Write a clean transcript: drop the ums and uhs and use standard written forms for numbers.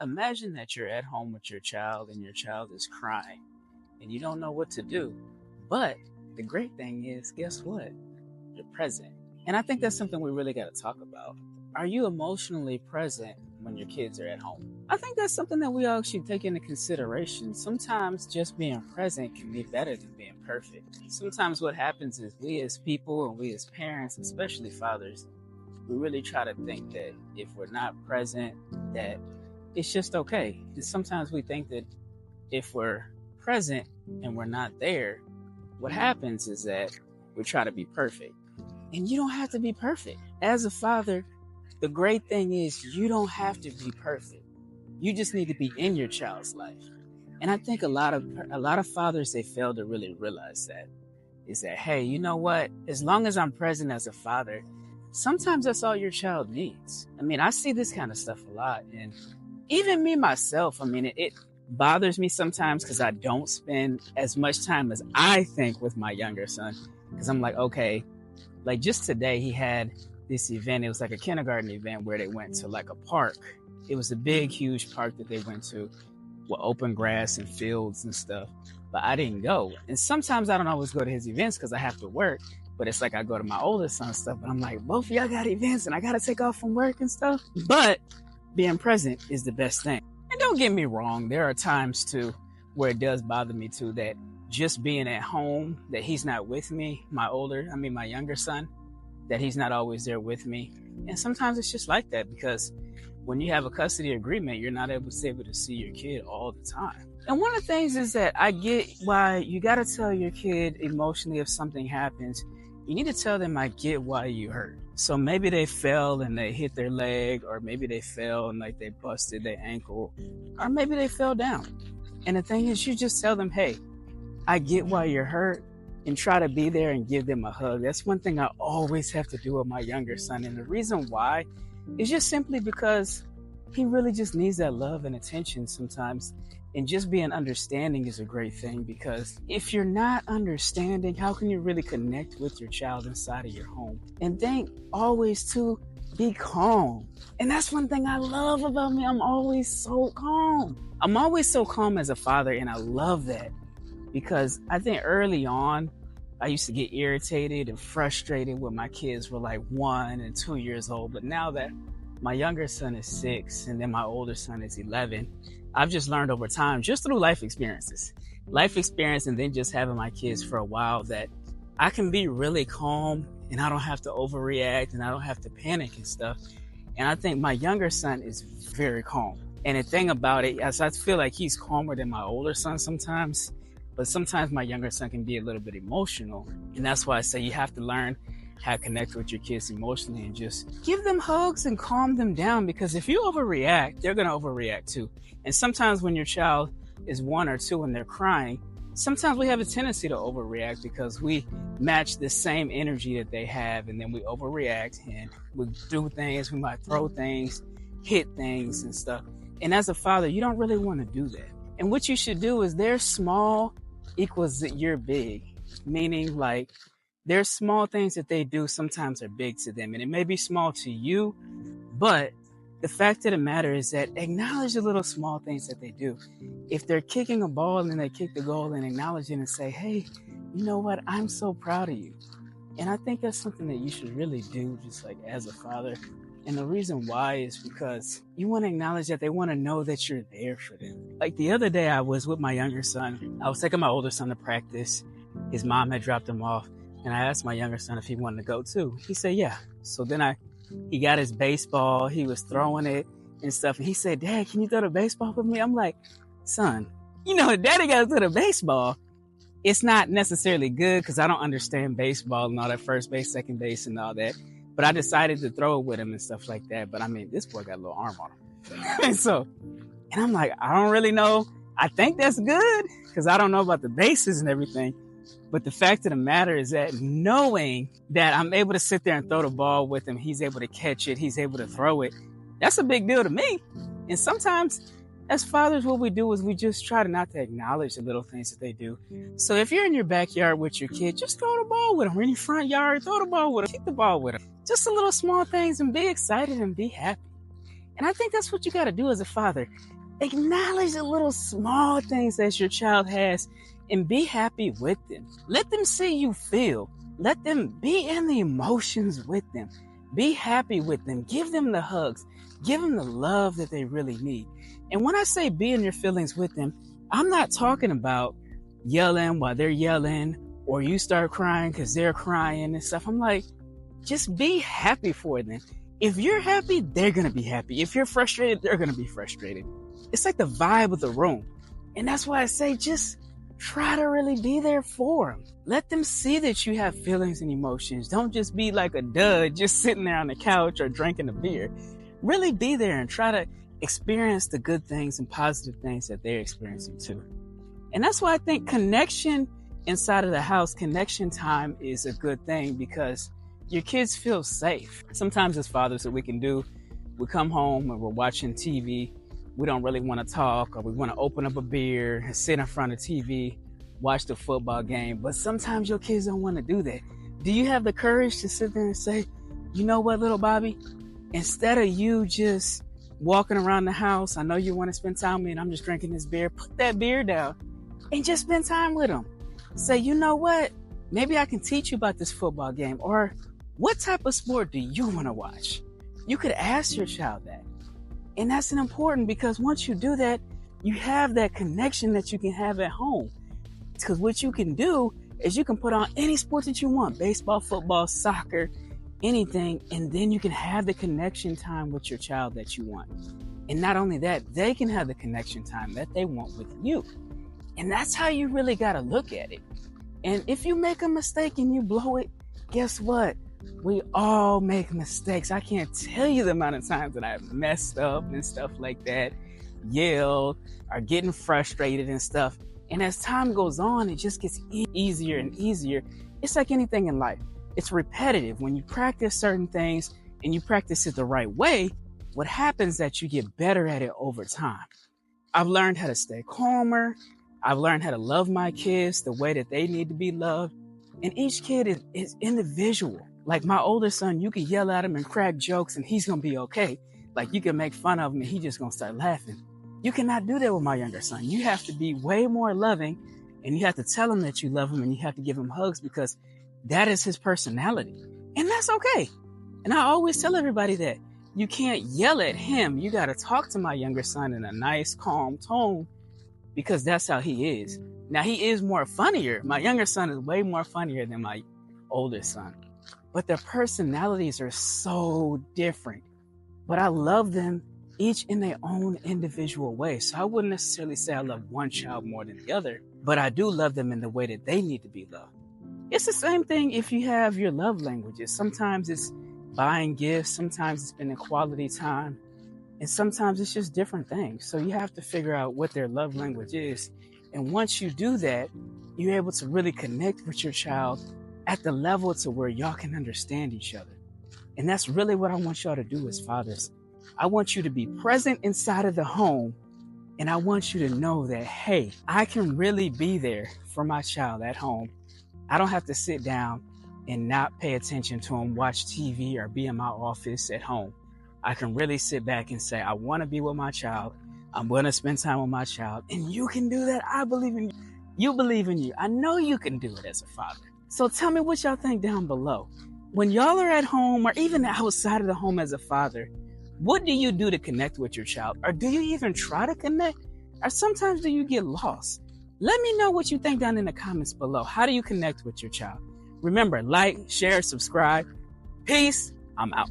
Imagine that you're at home with your child and your child is crying and you don't know what to do. But the great thing is, guess what? You're present. And I think that's something we really got to talk about. Are you emotionally present when your kids are at home? I think that's something that we all should take into consideration. Sometimes just being present can be better than being perfect. Sometimes what happens is we as people and we as parents, especially fathers, we really try to think that if we're not present, that it's just okay. And sometimes we think that if we're present and we're not there, what happens is that we try to be perfect. And you don't have to be perfect. As a father, the great thing is you don't have to be perfect. You just need to be in your child's life. And I think a lot of fathers, they fail to really realize that. Is that, hey, you know what? As long as I'm present as a father, sometimes that's all your child needs. I mean, I see this kind of stuff a lot. And even me myself, I mean, it bothers me sometimes because I don't spend as much time as I think with my younger son. Because I'm like, okay, like just today he had this event. It was like a kindergarten event where they went to like a park. It was a big, huge park that they went to with open grass and fields and stuff. But I didn't go. And sometimes I don't always go to his events because I have to work. But it's like I go to my oldest son's stuff. And I'm like, both of y'all got events and I got to take off from work and stuff. But being present is the best thing. And don't get me wrong, there are times too where it does bother me too that just being at home, that he's not with me, my younger son, that he's not always there with me. And sometimes it's just like that because when you have a custody agreement, you're not able to see your kid all the time. And one of the things is that I get why you got to tell your kid emotionally if something happens. You need to tell them, I get why you hurt. So maybe they fell and they hit their leg, or maybe they fell and like they busted their ankle, or maybe they fell down. And the thing is, you just tell them, hey, I get why you're hurt, and try to be there and give them a hug. That's one thing I always have to do with my younger son. And the reason why is just simply because he really just needs that love and attention sometimes. And just being understanding is a great thing, because if you're not understanding, how can you really connect with your child inside of your home? And think always to be calm. And that's one thing I love about me. I'm always so calm. I'm always so calm as a father, and I love that because I think early on, I used to get irritated and frustrated when my kids were like 1 and 2 years old. But now that my younger son is 6 and then my older son is 11, I've just learned over time, just through life experience, and then just having my kids for a while, that I can be really calm and I don't have to overreact and I don't have to panic and stuff. And I think my younger son is very calm. And the thing about it is I feel like he's calmer than my older son sometimes, but sometimes my younger son can be a little bit emotional. And that's why I say you have to learn how to connect with your kids emotionally and just give them hugs and calm them down, because if you overreact, they're going to overreact too. And sometimes when your child is 1 or 2 and they're crying, sometimes we have a tendency to overreact because we match the same energy that they have, and then we overreact and we do things, we might throw things, hit things and stuff. And as a father, you don't really want to do that. And what you should do is they're small equals that you're big, meaning like there's small things that they do sometimes are big to them, and it may be small to you, but the fact of the matter is that acknowledge the little small things that they do. If they're kicking a ball and they kick the goal, and acknowledge it and say, hey, you know what? I'm so proud of you. And I think that's something that you should really do just like as a father. And the reason why is because you want to acknowledge that they want to know that you're there for them. Like the other day I was with my younger son. I was taking my older son to practice. His mom had dropped him off. And I asked my younger son if he wanted to go too. He said, yeah. So then he got his baseball. He was throwing it and stuff. And he said, Dad, can you throw the baseball with me? I'm like, son, Daddy got to throw the baseball. It's not necessarily good because I don't understand baseball and all that, first base, second base and all that. But I decided to throw it with him and stuff like that. But I mean, this boy got a little arm on him. And I'm like, I don't really know. I think that's good because I don't know about the bases and everything. But the fact of the matter is that knowing that I'm able to sit there and throw the ball with him, he's able to catch it, he's able to throw it, that's a big deal to me. And sometimes as fathers, what we do is we just try to not to acknowledge the little things that they do. So if you're in your backyard with your kid, just throw the ball with them. Or in your front yard, throw the ball with them, kick the ball with them. Just the little small things, and be excited and be happy. And I think that's what you got to do as a father. Acknowledge the little small things that your child has and be happy with them. Let them see you feel. Let them be in the emotions with them. Be happy with them. Give them the hugs. Give them the love that they really need. And when I say be in your feelings with them, I'm not talking about yelling while they're yelling or you start crying because they're crying and stuff. I'm like, just be happy for them. If you're happy, they're going to be happy. If you're frustrated, they're going to be frustrated. It's like the vibe of the room. And that's why I say just try to really be there for them. Let them see that you have feelings and emotions. Don't just be like a dud just sitting there on the couch or drinking a beer. Really be there and try to experience the good things and positive things that they're experiencing too. And that's why I think connection inside of the house, connection time is a good thing because your kids feel safe. Sometimes as fathers, what we can do, we come home and we're watching TV. We don't really want to talk, or we want to open up a beer and sit in front of TV, watch the football game. But sometimes your kids don't want to do that. Do you have the courage to sit there and say, you know what, little Bobby, instead of you just walking around the house, I know you want to spend time with me and I'm just drinking this beer, put that beer down and just spend time with them. Say, you know what, maybe I can teach you about this football game, or what type of sport do you want to watch? You could ask your child that. And that's important because once you do that, you have that connection that you can have at home. Because what you can do is you can put on any sport that you want, baseball, football, soccer, anything, and then you can have the connection time with your child that you want. And not only that, they can have the connection time that they want with you. And that's how you really got to look at it. And if you make a mistake and you blow it, guess what? We all make mistakes. I can't tell you the amount of times that I've messed up and stuff like that, yelled, or getting frustrated and stuff. And as time goes on, it just gets easier and easier. It's like anything in life. It's repetitive. When you practice certain things and you practice it the right way, what happens is that you get better at it over time. I've learned how to stay calmer. I've learned how to love my kids the way that they need to be loved. And each kid is individual. Like my older son, you can yell at him and crack jokes and he's going to be okay. Like you can make fun of him and he's just going to start laughing. You cannot do that with my younger son. You have to be way more loving and you have to tell him that you love him and you have to give him hugs because that is his personality. And that's okay. And I always tell everybody that you can't yell at him. You got to talk to my younger son in a nice, calm tone because that's how he is. Now he is more funnier. My younger son is way more funnier than my older son. But their personalities are so different. But I love them each in their own individual way. So I wouldn't necessarily say I love one child more than the other, but I do love them in the way that they need to be loved. It's the same thing if you have your love languages. Sometimes it's buying gifts, sometimes it's spending quality time, and sometimes it's just different things. So you have to figure out what their love language is. And once you do that, you're able to really connect with your child at the level to where y'all can understand each other. And that's really what I want y'all to do as fathers. I want you to be present inside of the home. And I want you to know that, hey, I can really be there for my child at home. I don't have to sit down and not pay attention to him, watch TV, or be in my office at home. I can really sit back and say, I want to be with my child. I'm going to spend time with my child. And you can do that. I believe in you. You believe in you. I know you can do it as a father. So tell me what y'all think down below. When y'all are at home or even outside of the home as a father, what do you do to connect with your child? Or do you even try to connect? Or sometimes do you get lost? Let me know what you think down in the comments below. How do you connect with your child? Remember, like, share, subscribe. Peace. I'm out.